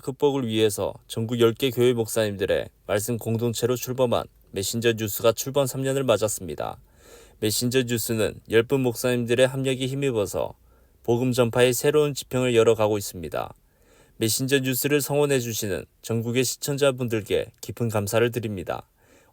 극복을 위해서 전국 10개 교회 목사님들의 말씀 공동체로 출범한 메신저 뉴스가 출범 3년을 맞았습니다. 메신저 뉴스는 10분 목사님들의 합력이 힘입어서 복음 전파의 새로운 지평을 열어가고 있습니다. 메신저 뉴스를 성원해 주시는 전국의 시청자분들께 깊은 감사를 드립니다.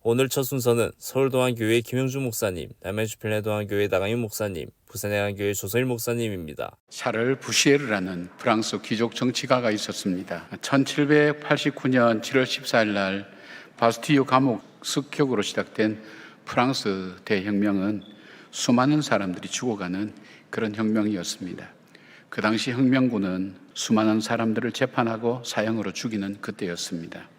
오늘 첫 순서는 서울동안교회 김영주 목사님, 남양주평야동안교회 나강윤 목사님, 부산해안교회 조성일 목사님입니다. 샤를 부시에르라는 프랑스 귀족 정치가가 있었습니다. 1789년 7월 14일 날 바스티유 감옥 습격으로 시작된 프랑스 대혁명은 수많은 사람들이 죽어가는 그런 혁명이었습니다. 그 당시 혁명군은 수많은 사람들을 재판하고 사형으로 죽이는 그때였습니다.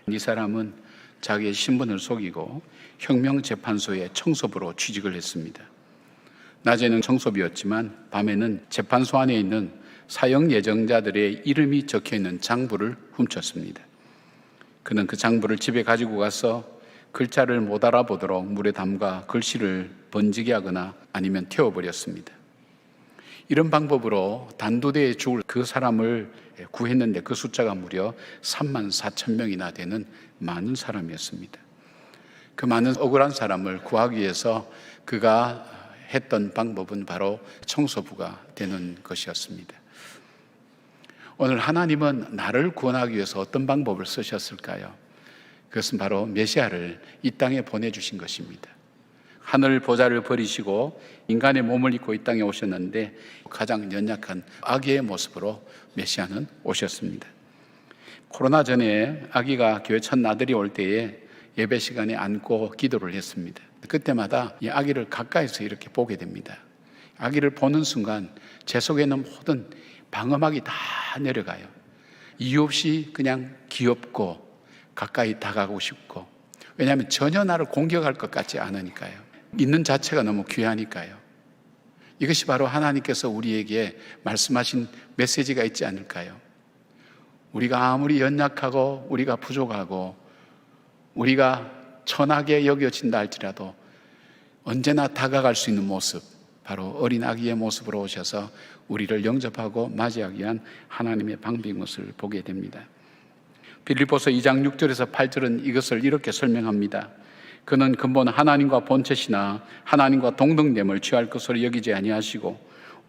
이 사람은 자기의 신분을 속이고 혁명재판소의 청소부로 취직을 했습니다. 낮에는 청소부였지만 밤에는 재판소 안에 있는 사형 예정자들의 이름이 적혀있는 장부를 훔쳤습니다. 그는 그 장부를 집에 가지고 가서 글자를 못 알아보도록 물에 담가 글씨를 번지게 하거나 아니면 태워버렸습니다. 이런 방법으로 단두대에 죽을 그 사람을 구했는데 그 숫자가 무려 34,000명이나 되는 많은 사람이었습니다. 그 많은 억울한 사람을 구하기 위해서 그가 했던 방법은 바로 청소부가 되는 것이었습니다. 오늘 하나님은 나를 구원하기 위해서 어떤 방법을 쓰셨을까요? 그것은 바로 메시아를 이 땅에 보내주신 것입니다. 하늘 보좌를 버리시고 인간의 몸을 입고 이 땅에 오셨는데 가장 연약한 아기의 모습으로 메시아는 오셨습니다. 코로나 전에 아기가 교회 첫 나들이 올 때에 예배 시간에 앉고 기도를 했습니다. 그때마다 이 아기를 가까이서 이렇게 보게 됩니다. 아기를 보는 순간 제 속에 있는 모든 방어막이 다 내려가요. 이유 없이 그냥 귀엽고 가까이 다가가고 싶고, 왜냐하면 전혀 나를 공격할 것 같지 않으니까요. 있는 자체가 너무 귀하니까요. 이것이 바로 하나님께서 우리에게 말씀하신 메시지가 있지 않을까요? 우리가 아무리 연약하고 우리가 부족하고 우리가 천하게 여겨진다 할지라도 언제나 다가갈 수 있는 모습, 바로 어린 아기의 모습으로 오셔서 우리를 영접하고 맞이하기 위한 하나님의 방법인 것을 보게 됩니다. 빌립보서 2장 6절에서 8절은 이것을 이렇게 설명합니다. 그는 근본 하나님과 본체시나 하나님과 동등됨을 취할 것으로 여기지 아니하시고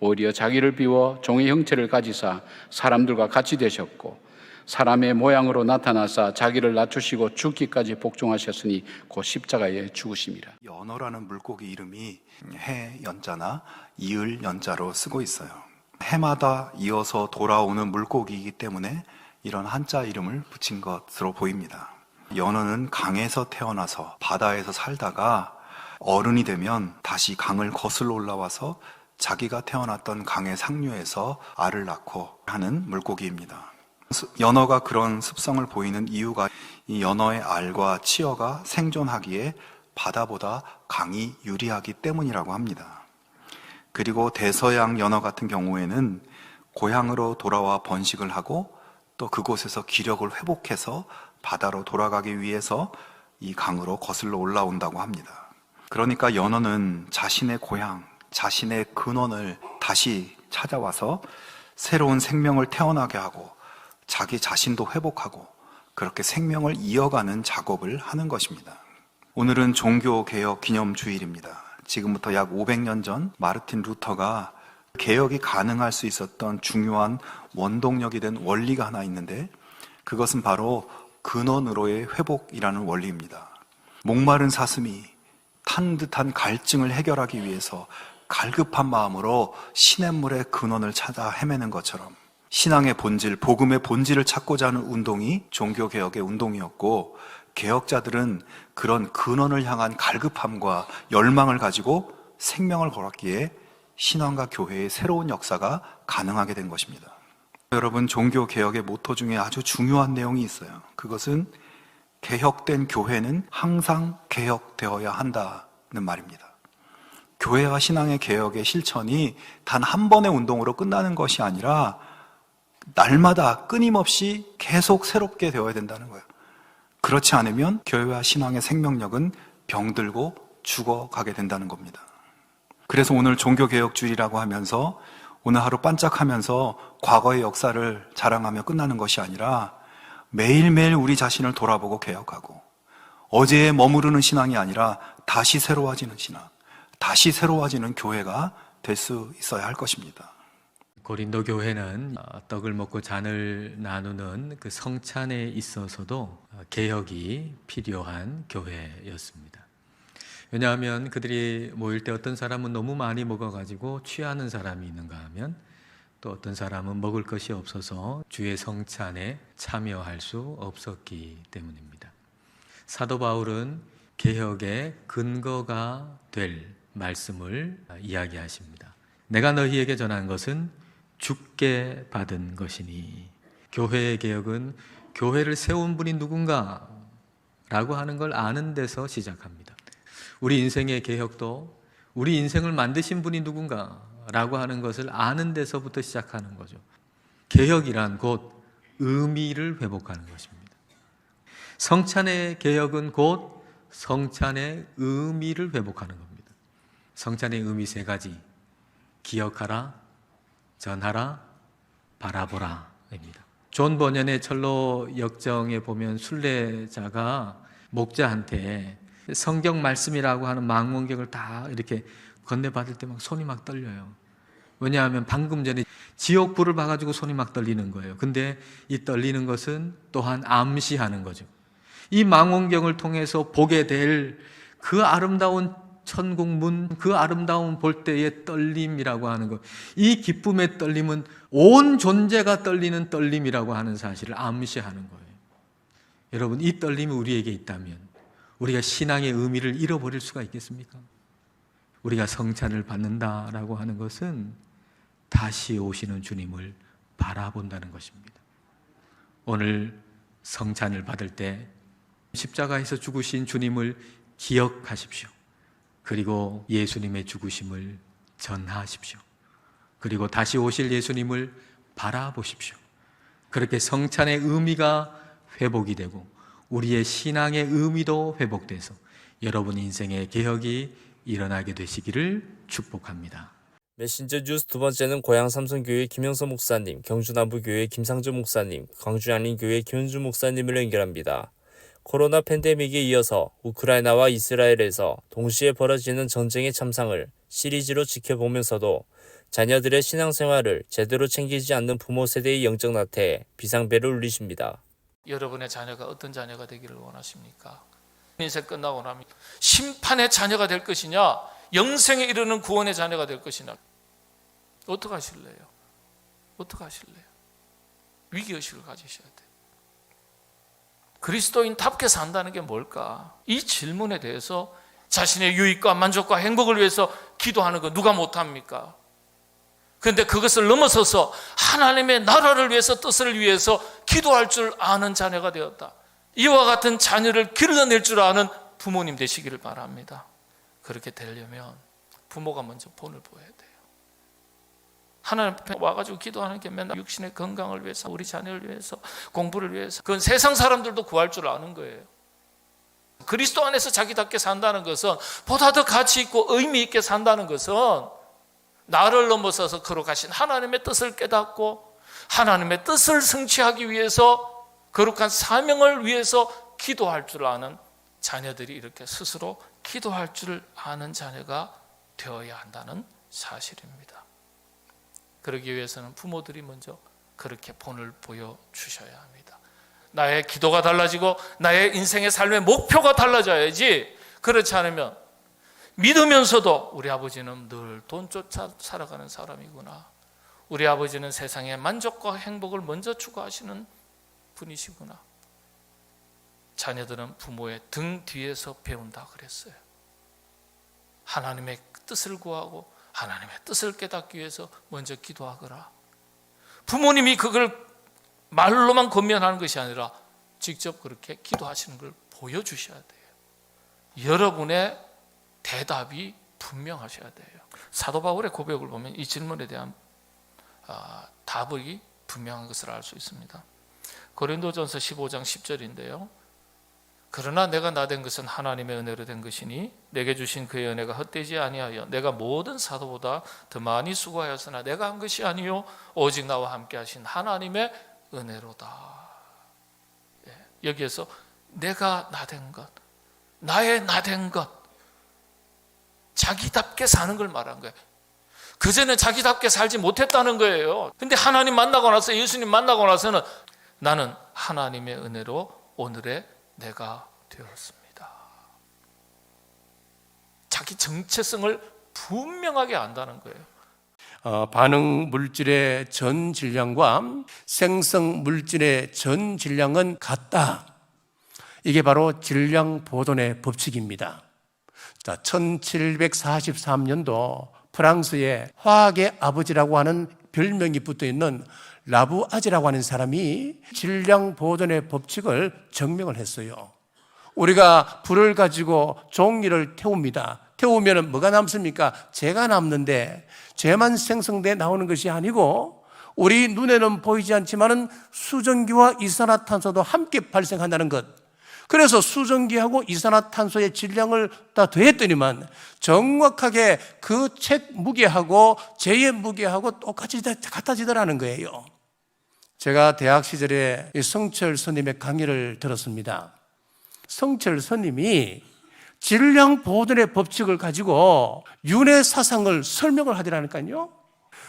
오히려 자기를 비워 종의 형체를 가지사 사람들과 같이 되셨고 사람의 모양으로 나타나사 자기를 낮추시고 죽기까지 복종하셨으니 곧 십자가에 죽으심이라. 연어라는 물고기 이름이 해 연자나 이을 연자로 쓰고 있어요. 해마다 이어서 돌아오는 물고기이기 때문에 이런 한자 이름을 붙인 것으로 보입니다. 연어는 강에서 태어나서 바다에서 살다가 어른이 되면 다시 강을 거슬러 올라와서 자기가 태어났던 강의 상류에서 알을 낳고 하는 물고기입니다. 연어가 그런 습성을 보이는 이유가 이 연어의 알과 치어가 생존하기에 바다보다 강이 유리하기 때문이라고 합니다. 그리고 대서양 연어 같은 경우에는 고향으로 돌아와 번식을 하고 또 그곳에서 기력을 회복해서 바다로 돌아가기 위해서 이 강으로 거슬러 올라온다고 합니다. 그러니까 연어는 자신의 고향, 자신의 근원을 다시 찾아와서 새로운 생명을 태어나게 하고 자기 자신도 회복하고 그렇게 생명을 이어가는 작업을 하는 것입니다. 오늘은 종교개혁 기념주일입니다. 지금부터 약 500년 전 마르틴 루터가 개혁이 가능할 수 있었던 중요한 원동력이 된 원리가 하나 있는데 그것은 바로 근원으로의 회복이라는 원리입니다. 목마른 사슴이 탄 듯한 갈증을 해결하기 위해서 갈급한 마음으로 시냇물의 근원을 찾아 헤매는 것처럼 신앙의 본질, 복음의 본질을 찾고자 하는 운동이 종교개혁의 운동이었고 개혁자들은 그런 근원을 향한 갈급함과 열망을 가지고 생명을 걸었기에 신앙과 교회의 새로운 역사가 가능하게 된 것입니다. 여러분, 종교개혁의 모토 중에 아주 중요한 내용이 있어요. 그것은 개혁된 교회는 항상 개혁되어야 한다는 말입니다. 교회와 신앙의 개혁의 실천이 단 한 번의 운동으로 끝나는 것이 아니라 날마다 끊임없이 계속 새롭게 되어야 된다는 거예요. 그렇지 않으면 교회와 신앙의 생명력은 병들고 죽어가게 된다는 겁니다. 그래서 오늘 종교개혁주일이라고 하면서 오늘 하루 반짝하면서 과거의 역사를 자랑하며 끝나는 것이 아니라 매일매일 우리 자신을 돌아보고 개혁하고 어제에 머무르는 신앙이 아니라 다시 새로워지는 신앙, 다시 새로워지는 교회가 될 수 있어야 할 것입니다. 고린도 교회는 떡을 먹고 잔을 나누는 그 성찬에 있어서도 개혁이 필요한 교회였습니다. 왜냐하면 그들이 모일 때 어떤 사람은 너무 많이 먹어가지고 취하는 사람이 있는가 하면 또 어떤 사람은 먹을 것이 없어서 주의 성찬에 참여할 수 없었기 때문입니다. 사도 바울은 개혁의 근거가 될 말씀을 이야기하십니다. 내가 너희에게 전한 것은 주께 받은 것이니. 교회의 개혁은 교회를 세운 분이 누군가 라고 하는 걸 아는 데서 시작합니다. 우리 인생의 개혁도 우리 인생을 만드신 분이 누군가 라고 하는 것을 아는 데서부터 시작하는 거죠. 개혁이란 곧 의미를 회복하는 것입니다. 성찬의 개혁은 곧 성찬의 의미를 회복하는 겁니다. 성찬의 의미 세 가지. 기억하라, 전하라, 바라보라입니다. 존 버년의 철로 역정에 보면 순례자가 목자한테 성경 말씀이라고 하는 망원경을 다 이렇게 건네받을 때 막 손이 막 떨려요. 왜냐하면 방금 전에 지옥불을 봐가지고 손이 막 떨리는 거예요. 근데 이 떨리는 것은 또한 암시하는 거죠. 이 망원경을 통해서 보게 될 그 아름다운 천국문, 그 아름다운 볼 때의 떨림이라고 하는 것, 이 기쁨의 떨림은 온 존재가 떨리는 떨림이라고 하는 사실을 암시하는 거예요. 여러분, 이 떨림이 우리에게 있다면 우리가 신앙의 의미를 잃어버릴 수가 있겠습니까? 우리가 성찬을 받는다라고 하는 것은 다시 오시는 주님을 바라본다는 것입니다. 오늘 성찬을 받을 때 십자가에서 죽으신 주님을 기억하십시오. 그리고 예수님의 죽으심을 전하십시오. 그리고 다시 오실 예수님을 바라보십시오. 그렇게 성찬의 의미가 회복이 되고 우리의 신앙의 의미도 회복돼서 여러분 인생의 개혁이 일어나게 되시기를 축복합니다. 메신저 뉴스 두 번째는 고향 삼성교회 김영서 목사님, 경주남부교회 김상준 목사님, 광주양림교회 김현주 목사님을 연결합니다. 코로나 팬데믹에 이어서 우크라이나와 이스라엘에서 동시에 벌어지는 전쟁의 참상을 시리즈로 지켜보면서도 자녀들의 신앙생활을 제대로 챙기지 않는 부모 세대의 영적 나태에 비상벨을 울리십니다. 여러분의 자녀가 어떤 자녀가 되기를 원하십니까? 인생 끝나고 나면 심판의 자녀가 될 것이냐, 영생에 이르는 구원의 자녀가 될 것이냐, 어떻게 하실래요? 어떻게 하실래요? 위기의식을 가지셔야 돼요. 그리스도인답게 산다는 게 뭘까? 이 질문에 대해서 자신의 유익과 만족과 행복을 위해서 기도하는 거 누가 못합니까? 그런데 그것을 넘어서서 하나님의 나라를 위해서, 뜻을 위해서 기도할 줄 아는 자녀가 되었다. 이와 같은 자녀를 길러낼 줄 아는 부모님 되시기를 바랍니다. 그렇게 되려면 부모가 먼저 본을 보여야 돼요. 하나님 앞에 와가지고 기도하는 게 맨날 육신의 건강을 위해서, 우리 자녀를 위해서, 공부를 위해서, 그건 세상 사람들도 구할 줄 아는 거예요. 그리스도 안에서 자기답게 산다는 것은, 보다 더 가치 있고 의미 있게 산다는 것은 나를 넘어서서 거룩하신 하나님의 뜻을 깨닫고 하나님의 뜻을 성취하기 위해서, 거룩한 사명을 위해서 기도할 줄 아는 자녀들이 이렇게 스스로 기도할 줄 아는 자녀가 되어야 한다는 사실입니다. 그러기 위해서는 부모들이 먼저 그렇게 본을 보여주셔야 합니다. 나의 기도가 달라지고 나의 인생의 삶의 목표가 달라져야지, 그렇지 않으면 믿으면서도 우리 아버지는 늘 돈 쫓아 살아가는 사람이구나, 우리 아버지는 세상의 만족과 행복을 먼저 추구하시는 분이시구나, 자녀들은 부모의 등 뒤에서 배운다 그랬어요. 하나님의 뜻을 구하고 하나님의 뜻을 깨닫기 위해서 먼저 기도하거라. 부모님이 그걸 말로만 권면하는 것이 아니라 직접 그렇게 기도하시는 걸 보여주셔야 돼요. 여러분의 대답이 분명하셔야 돼요. 사도 바울의 고백을 보면 이 질문에 대한 답이 분명한 것을 알 수 있습니다. 고린도전서 15장 10절인데요. 그러나 내가 나된 것은 하나님의 은혜로 된 것이니 내게 주신 그의 은혜가 헛되지 아니하여 내가 모든 사도보다 더 많이 수고하였으나 내가 한 것이 아니요 오직 나와 함께 하신 하나님의 은혜로다. 여기에서 내가 나된 것, 나의 나된 것, 자기답게 사는 걸 말한 거예요. 그전에 자기답게 살지 못했다는 거예요. 근데 하나님 만나고 나서, 예수님 만나고 나서는 나는 하나님의 은혜로 오늘의 내가 되었습니다. 자기 정체성을 분명하게 안다는 거예요. 반응 물질의 전 질량과 생성 물질의 전 질량은 같다. 이게 바로 질량 보존의 법칙입니다. 자, 1743년도 프랑스의 화학의 아버지라고 하는 별명이 붙어 있는 라부아제라고 하는 사람이 질량 보존의 법칙을 증명을 했어요. 우리가 불을 가지고 종이를 태웁니다. 태우면 뭐가 남습니까? 재가 남는데 재만 생성돼 나오는 것이 아니고 우리 눈에는 보이지 않지만은 수증기와 이산화탄소도 함께 발생한다는 것. 그래서 수증기하고 이산화탄소의 질량을 다 더했더니만 정확하게 그 책 무게하고 재의 무게하고 똑같이 같아지더라는 거예요. 제가 대학 시절에 성철 스님의 강의를 들었습니다. 성철 스님이 질량 보존의 법칙을 가지고 윤회 사상을 설명을 하더라니까요.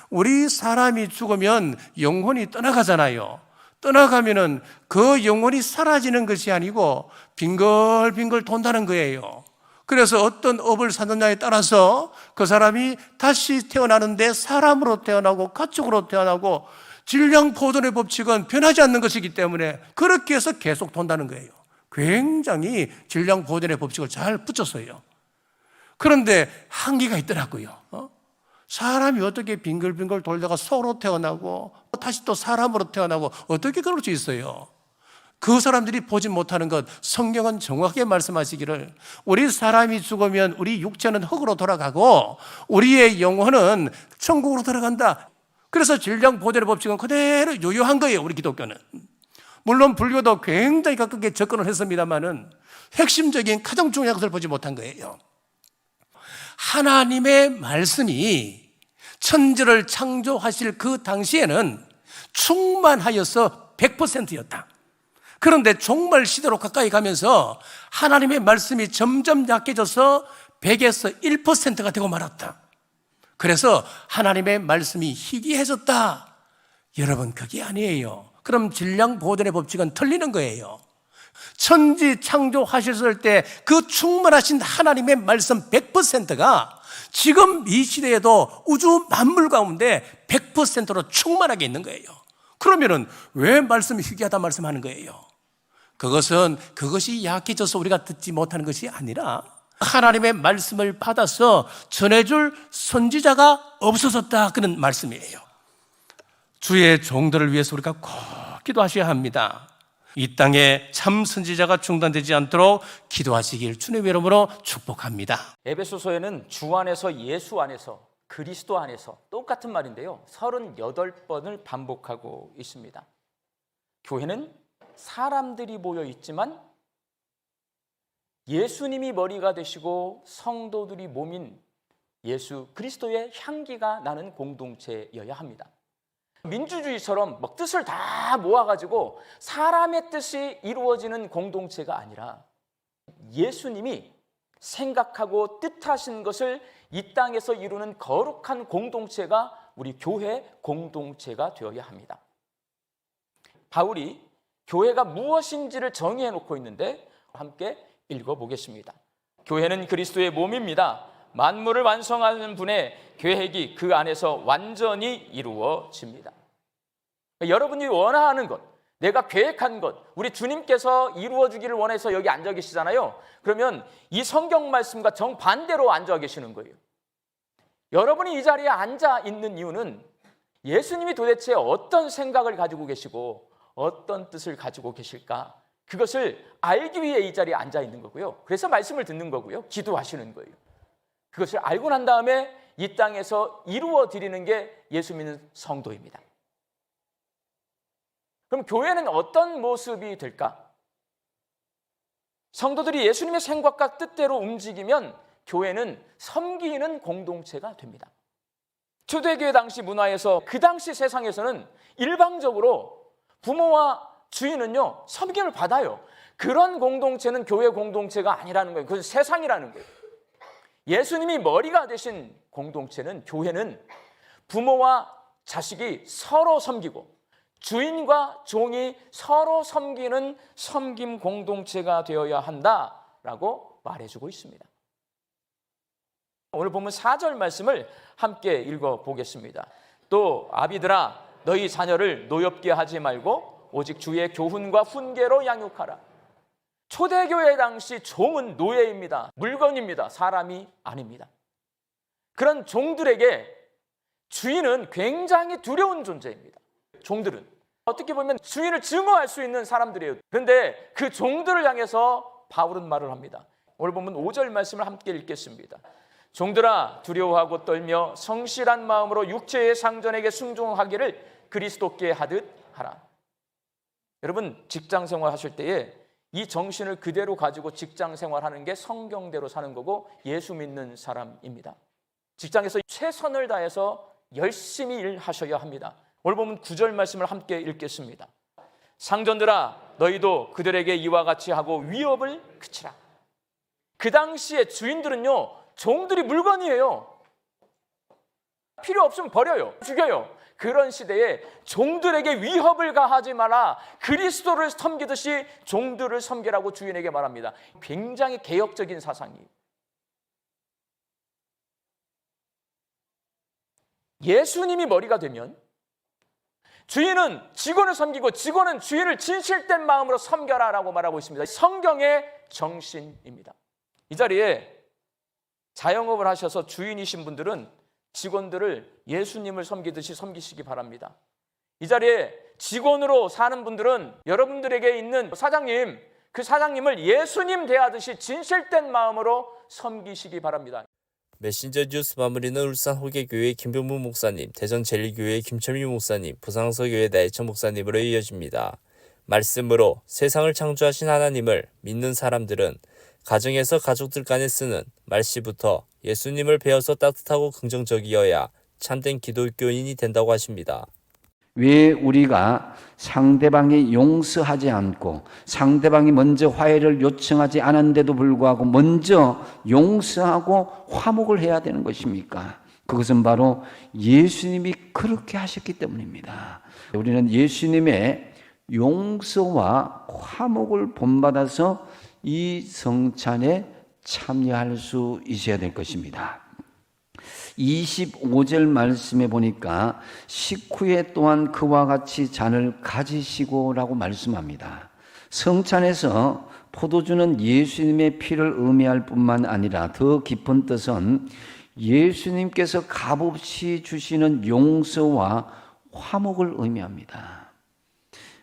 우리 사람이 죽으면 영혼이 떠나가잖아요. 떠나가면은 그 영혼이 사라지는 것이 아니고 빙글빙글 돈다는 거예요. 그래서 어떤 업을 사느냐에 따라서 그 사람이 다시 태어나는데 사람으로 태어나고 가축으로 태어나고 질량 보존의 법칙은 변하지 않는 것이기 때문에 그렇게 해서 계속 돈다는 거예요. 굉장히 질량 보존의 법칙을 잘 붙였어요. 그런데 한계가 있더라고요. 사람이 어떻게 빙글빙글 돌다가 소로 태어나고 다시 또 사람으로 태어나고 어떻게 그럴 수 있어요? 그 사람들이 보지 못하는 것, 성경은 정확하게 말씀하시기를 우리 사람이 죽으면 우리 육체는 흙으로 돌아가고 우리의 영혼은 천국으로 들어간다. 그래서 질량 보존의 법칙은 그대로 유효한 거예요, 우리 기독교는. 물론 불교도 굉장히 가깝게 접근을 했습니다만은 핵심적인 가장 중요한 것을 보지 못한 거예요. 하나님의 말씀이 천지를 창조하실 그 당시에는 충만하여서 100%였다. 그런데 종말 시대로 가까이 가면서 하나님의 말씀이 점점 약해져서 100에서 1%가 되고 말았다. 그래서 하나님의 말씀이 희귀해졌다. 여러분, 그게 아니에요. 그럼 질량 보존의 법칙은 틀리는 거예요. 천지 창조하셨을 때 그 충만하신 하나님의 말씀 100%가 지금 이 시대에도 우주 만물 가운데 100%로 충만하게 있는 거예요. 그러면은 왜 말씀이 희귀하다 말씀하는 거예요? 그것이 약해져서 우리가 듣지 못하는 것이 아니라 하나님의 말씀을 받아서 전해줄 선지자가 없어졌다, 그런 말씀이에요. 주의 종들을 위해서 우리가 꼭 기도하셔야 합니다. 이 땅에 참 선지자가 중단되지 않도록 기도하시길 주님의 이름으로 축복합니다. 에베소서에는 주 안에서, 예수 안에서, 그리스도 안에서 똑같은 말인데요, 38번을 반복하고 있습니다. 교회는 사람들이 모여 있지만 예수님이 머리가 되시고 성도들이 몸인 예수 그리스도의 향기가 나는 공동체여야 합니다. 민주주의처럼 막 뜻을 다 모아가지고 사람의 뜻이 이루어지는 공동체가 아니라 예수님이 생각하고 뜻하신 것을 이 땅에서 이루는 거룩한 공동체가 우리 교회 공동체가 되어야 합니다. 바울이 교회가 무엇인지를 정의해 놓고 있는데 함께 읽어보겠습니다. 교회는 그리스도의 몸입니다. 만물을 완성하는 분의 계획이 그 안에서 완전히 이루어집니다. 여러분이 원하는 것, 내가 계획한 것, 우리 주님께서 이루어주기를 원해서 여기 앉아 계시잖아요. 그러면 이 성경 말씀과 정반대로 앉아 계시는 거예요. 여러분이 이 자리에 앉아 있는 이유는 예수님이 도대체 어떤 생각을 가지고 계시고 어떤 뜻을 가지고 계실까, 그것을 알기 위해 이 자리에 앉아 있는 거고요. 그래서 말씀을 듣는 거고요. 기도하시는 거예요. 그것을 알고 난 다음에 이 땅에서 이루어 드리는 게 예수 믿는 성도입니다. 그럼 교회는 어떤 모습이 될까? 성도들이 예수님의 생각과 뜻대로 움직이면 교회는 섬기는 공동체가 됩니다. 초대교회 당시 문화에서 그 당시 세상에서는 일방적으로 부모와 주인은요 섬김을 받아요. 그런 공동체는 교회 공동체가 아니라는 거예요. 그건 세상이라는 거예요. 예수님이 머리가 되신 공동체는, 교회는 부모와 자식이 서로 섬기고 주인과 종이 서로 섬기는 섬김 공동체가 되어야 한다라고 말해주고 있습니다. 오늘 보면 4절 말씀을 함께 읽어보겠습니다. 또 아비들아 너희 자녀를 노엽게 하지 말고 오직 주의 교훈과 훈계로 양육하라. 초대교회 당시 종은 노예입니다. 물건입니다. 사람이 아닙니다. 그런 종들에게 주인은 굉장히 두려운 존재입니다. 종들은 어떻게 보면 주인을 증오할 수 있는 사람들이에요. 그런데 그 종들을 향해서 바울은 말을 합니다. 오늘 보면 5절 말씀을 함께 읽겠습니다. 종들아 두려워하고 떨며 성실한 마음으로 육체의 상전에게 순종하기를 그리스도께 하듯 하라. 여러분 직장 생활 하실 때에 이 정신을 그대로 가지고 직장 생활하는 게 성경대로 사는 거고 예수 믿는 사람입니다. 직장에서 최선을 다해서 열심히 일하셔야 합니다. 오늘 보면 9절 말씀을 함께 읽겠습니다. 상전들아 너희도 그들에게 이와 같이 하고 위협을 그치라. 그 당시에 주인들은요 종들이 물건이에요. 필요 없으면 버려요. 죽여요. 그런 시대에 종들에게 위협을 가하지 마라. 그리스도를 섬기듯이 종들을 섬기라고 주인에게 말합니다. 굉장히 개혁적인 사상이에요. 예수님이 머리가 되면 주인은 직원을 섬기고 직원은 주인을 진실된 마음으로 섬겨라라고 말하고 있습니다. 성경의 정신입니다. 이 자리에 자영업을 하셔서 주인이신 분들은 직원들을 예수님을 섬기듯이 섬기시기 바랍니다. 이 자리에 직원으로 사는 분들은 여러분들에게 있는 사장님, 그 사장님을 예수님 대하듯이 진실된 마음으로 섬기시기 바랍니다. 메신저 뉴스 마무리는 울산 호계교회 김병무 목사님, 대전 제일교회 김철미 목사님, 부상서교회 나혜천 목사님으로 이어집니다. 말씀으로 세상을 창조하신 하나님을 믿는 사람들은 가정에서 가족들 간에 쓰는 말씨부터 예수님을 배워서 따뜻하고 긍정적이어야 참된 기독교인이 된다고 하십니다. 왜 우리가 상대방이 용서하지 않고 상대방이 먼저 화해를 요청하지 않았는데도 불구하고 먼저 용서하고 화목을 해야 되는 것입니까? 그것은 바로 예수님이 그렇게 하셨기 때문입니다. 우리는 예수님의 용서와 화목을 본받아서 이 성찬에 참여할 수 있어야 될 것입니다. 25절 말씀에 보니까 식후에 또한 그와 같이 잔을 가지시고 라고 말씀합니다. 성찬에서 포도주는 예수님의 피를 의미할 뿐만 아니라 더 깊은 뜻은 예수님께서 값없이 주시는 용서와 화목을 의미합니다.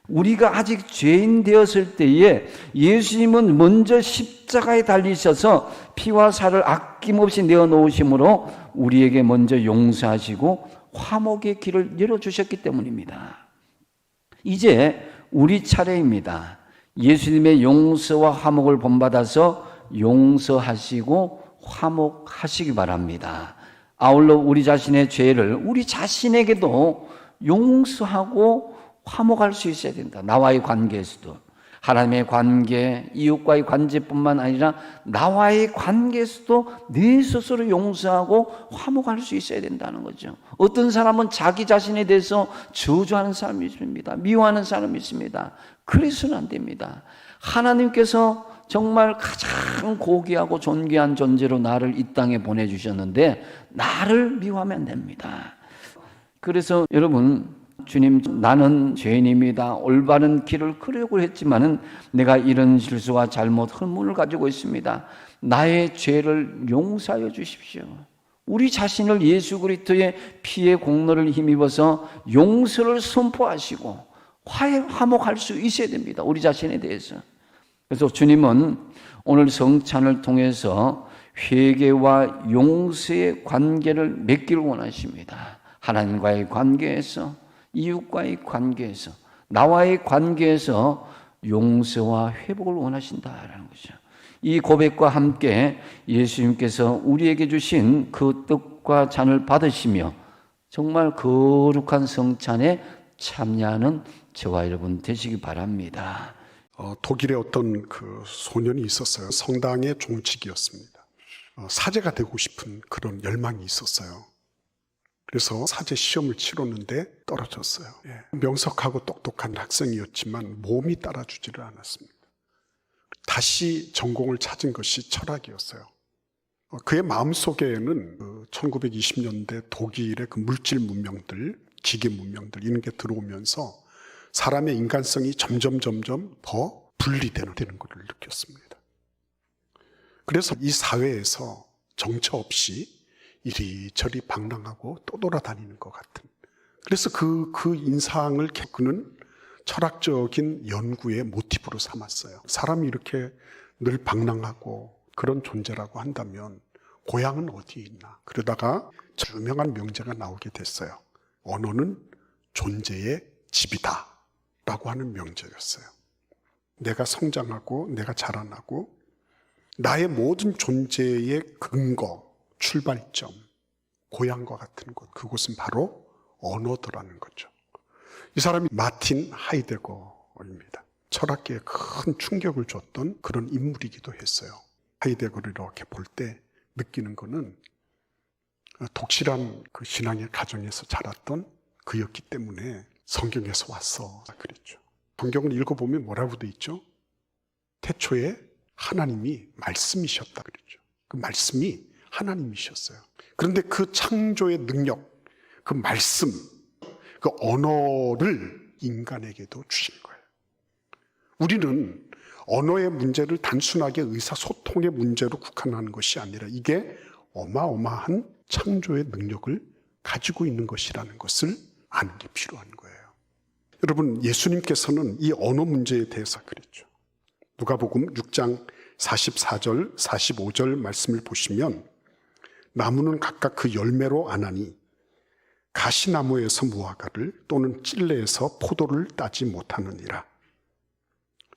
우리가 아직 죄인 되었을 때에 예수님은 먼저 십자가에 달리셔서 피와 살을 아낌없이 내어놓으심으로 우리에게 먼저 용서하시고 화목의 길을 열어주셨기 때문입니다. 이제 우리 차례입니다. 예수님의 용서와 화목을 본받아서 용서하시고 화목하시기 바랍니다. 아울러 우리 자신의 죄를 우리 자신에게도 용서하고 화목할 수 있어야 된다. 나와의 관계에서도, 하나님의 관계, 이웃과의 관계뿐만 아니라 나와의 관계에서도 내 스스로 용서하고 화목할 수 있어야 된다는 거죠. 어떤 사람은 자기 자신에 대해서 저주하는 사람이 있습니다. 미워하는 사람이 있습니다. 그래서는 안 됩니다. 하나님께서 정말 가장 고귀하고 존귀한 존재로 나를 이 땅에 보내주셨는데 나를 미워하면 안 됩니다. 그래서 여러분, 주님, 나는 죄인입니다. 올바른 길을 걸으려고 했지만은 내가 이런 실수와 잘못, 흠문을 가지고 있습니다. 나의 죄를 용서하여 주십시오. 우리 자신을 예수 그리스도의 피의 공로를 힘입어서 용서를 선포하시고 화목할 수 있어야 됩니다. 우리 자신에 대해서. 그래서 주님은 오늘 성찬을 통해서 회개와 용서의 관계를 맺기를 원하십니다. 하나님과의 관계에서, 이웃과의 관계에서, 나와의 관계에서 용서와 회복을 원하신다라는 거죠. 이 고백과 함께 예수님께서 우리에게 주신 그 떡과 잔을 받으시며 정말 거룩한 성찬에 참여하는 저와 여러분 되시기 바랍니다. 독일에 어떤 그 소년이 있었어요. 성당의 종직이었습니다. 사제가 되고 싶은 그런 열망이 있었어요. 그래서 사제 시험을 치렀는데 떨어졌어요. 명석하고 똑똑한 학생이었지만 몸이 따라주지를 않았습니다. 다시 전공을 찾은 것이 철학이었어요. 그의 마음속에는 1920년대 독일의 그 물질 문명들, 기계 문명들 이런 게 들어오면서 사람의 인간성이 점점 더 분리되는 것을 느꼈습니다. 그래서 이 사회에서 정처 없이 이리저리 방랑하고 떠돌아다니는 것 같은, 그래서 그 인상을 그는 철학적인 연구의 모티브로 삼았어요. 사람이 이렇게 늘 방랑하고 그런 존재라고 한다면 고향은 어디에 있나. 그러다가 유명한 명제가 나오게 됐어요. 언어는 존재의 집이다 라고 하는 명제였어요. 내가 성장하고 내가 자라나고 나의 모든 존재의 근거, 출발점, 고향과 같은 곳, 그곳은 바로 언어더라는 거죠. 이 사람이 마틴 하이데거입니다. 철학계에 큰 충격을 줬던 그런 인물이기도 했어요. 하이데거를 이렇게 볼 때 느끼는 거는 독실한 그 신앙의 가정에서 자랐던 그였기 때문에 성경에서 왔어 그랬죠. 성경을 읽어보면 뭐라고 돼 있죠? 태초에 하나님이 말씀이셨다 그랬죠. 그 말씀이 하나님이셨어요. 그런데 그 창조의 능력, 그 말씀, 그 언어를 인간에게도 주신 거예요. 우리는 언어의 문제를 단순하게 의사소통의 문제로 국한하는 것이 아니라 이게 어마어마한 창조의 능력을 가지고 있는 것이라는 것을 아는 게 필요한 거예요. 여러분, 예수님께서는 이 언어 문제에 대해서 그랬죠. 누가복음 6장 44절, 45절 말씀을 보시면 나무는 각각 그 열매로 아나니 가시나무에서 무화과를 또는 찔레에서 포도를 따지 못하느니라.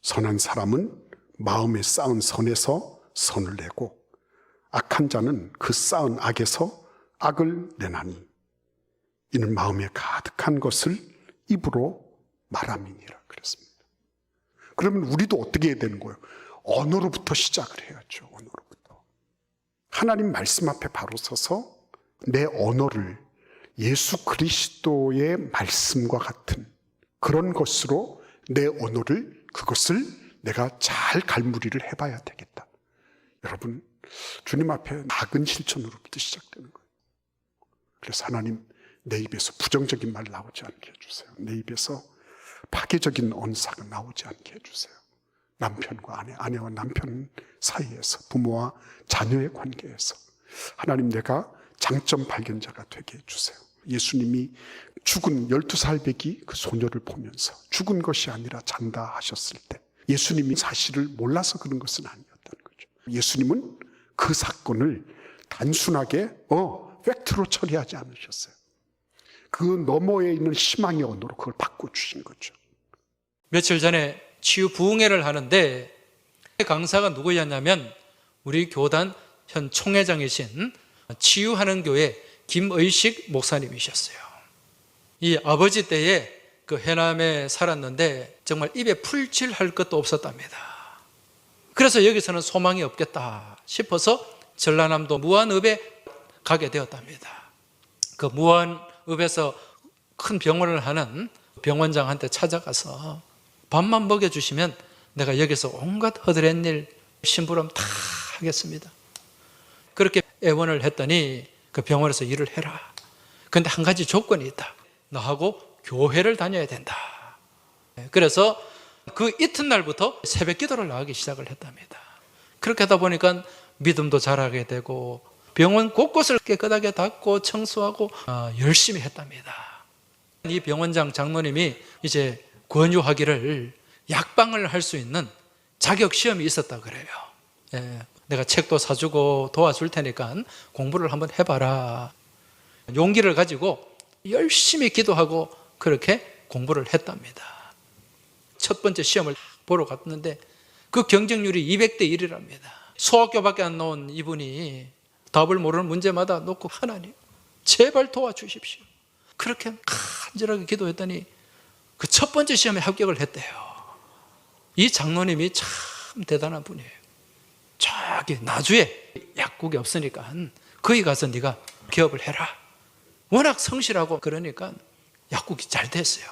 선한 사람은 마음에 쌓은 선에서 선을 내고 악한 자는 그 쌓은 악에서 악을 내나니 이는 마음에 가득한 것을 입으로 말함이니라 그랬습니다. 그러면 우리도 어떻게 해야 되는 거예요? 언어로부터 시작을 해야죠. 언어로부터. 하나님 말씀 앞에 바로 서서 내 언어를 예수 그리스도의 말씀과 같은 그런 것으로 내 언어를, 그것을 내가 잘 갈무리를 해봐야 되겠다. 여러분, 주님 앞에 작은 실천으로부터 시작되는 거예요. 그래서 하나님, 내 입에서 부정적인 말 나오지 않게 해주세요. 내 입에서 파괴적인 언사가 나오지 않게 해주세요. 남편과 아내와 남편 사이에서, 부모와 자녀의 관계에서 하나님, 내가 장점 발견자가 되게 해주세요. 예수님이 죽은 12살배기 그 소녀를 보면서 죽은 것이 아니라 잔다 하셨을 때 예수님이 사실을 몰라서 그런 것은 아니었다는 거죠. 예수님은 그 사건을 단순하게 팩트로 처리하지 않으셨어요. 그 너머에 있는 희망의 언어로 그걸 바꿔주신 거죠. 며칠 전에 치유 부흥회를 하는데 강사가 누구였냐면 우리 교단 현 총회장이신 치유하는 교회 김의식 목사님이셨어요. 이 아버지 때에 그 해남에 살았는데 정말 입에 풀칠할 것도 없었답니다. 그래서 여기서는 소망이 없겠다 싶어서 전라남도 무안읍에 가게 되었답니다. 그 무안읍에서 큰 병원을 하는 병원장한테 찾아가서 밥만 먹여주시면 내가 여기서 온갖 허드렛 일 심부름 다 하겠습니다. 그렇게 애원을 했더니 그 병원에서 일을 해라. 그런데 한 가지 조건이 있다. 너하고 교회를 다녀야 된다. 그래서 그 이튿날부터 새벽 기도를 나가기 시작을 했답니다. 그렇게 하다 보니까 믿음도 자라게 되고 병원 곳곳을 깨끗하게 닦고 청소하고 열심히 했답니다. 이 병원장 장로님이 이제 권유하기를 약방을 할 수 있는 자격 시험이 있었다 그래요. 내가 책도 사주고 도와줄 테니까 공부를 한번 해봐라. 용기를 가지고 열심히 기도하고 그렇게 공부를 했답니다. 첫 번째 시험을 보러 갔는데 그 경쟁률이 200대 1이랍니다. 소학교밖에 안 나온 이분이 답을 모르는 문제마다 놓고 하나님 제발 도와주십시오. 그렇게 간절하게 기도했더니 그 첫 번째 시험에 합격을 했대요. 이 장로님이 참 대단한 분이에요. 저기 나주에 약국이 없으니까 거기 가서 네가 개업을 해라. 워낙 성실하고 그러니까 약국이 잘 됐어요.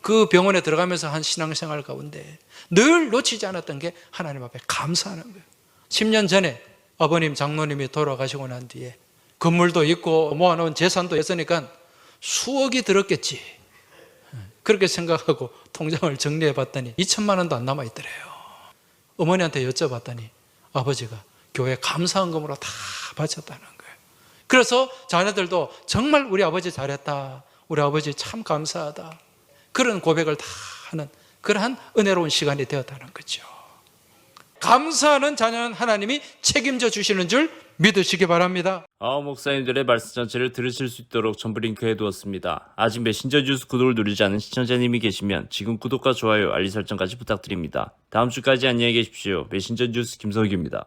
그 병원에 들어가면서 한 신앙생활 가운데 늘 놓치지 않았던 게 하나님 앞에 감사하는 거예요. 10년 전에 아버님 장로님이 돌아가시고 난 뒤에 건물도 있고 모아놓은 재산도 있으니까 수억이 들었겠지. 그렇게 생각하고 통장을 정리해 봤더니 2천만 원도 안 남아있더래요. 어머니한테 여쭤봤더니 아버지가 교회 감사헌금으로 다 바쳤다는 거예요. 그래서 자녀들도 정말 우리 아버지 잘했다. 우리 아버지 참 감사하다. 그런 고백을 다 하는 그러한 은혜로운 시간이 되었다는 거죠. 감사하는 자녀는 하나님이 책임져 주시는 줄 믿으시기 바랍니다. 아홉 목사님들의 말씀 전체를 들으실 수 있도록 전부 링크해 두었습니다. 아직 메신저 뉴스 구독을 누르지 않은 시청자님이 계시면 지금 구독과 좋아요, 알림 설정까지 부탁드립니다. 다음 주까지 안녕히 계십시오. 메신저 뉴스 김석규입니다.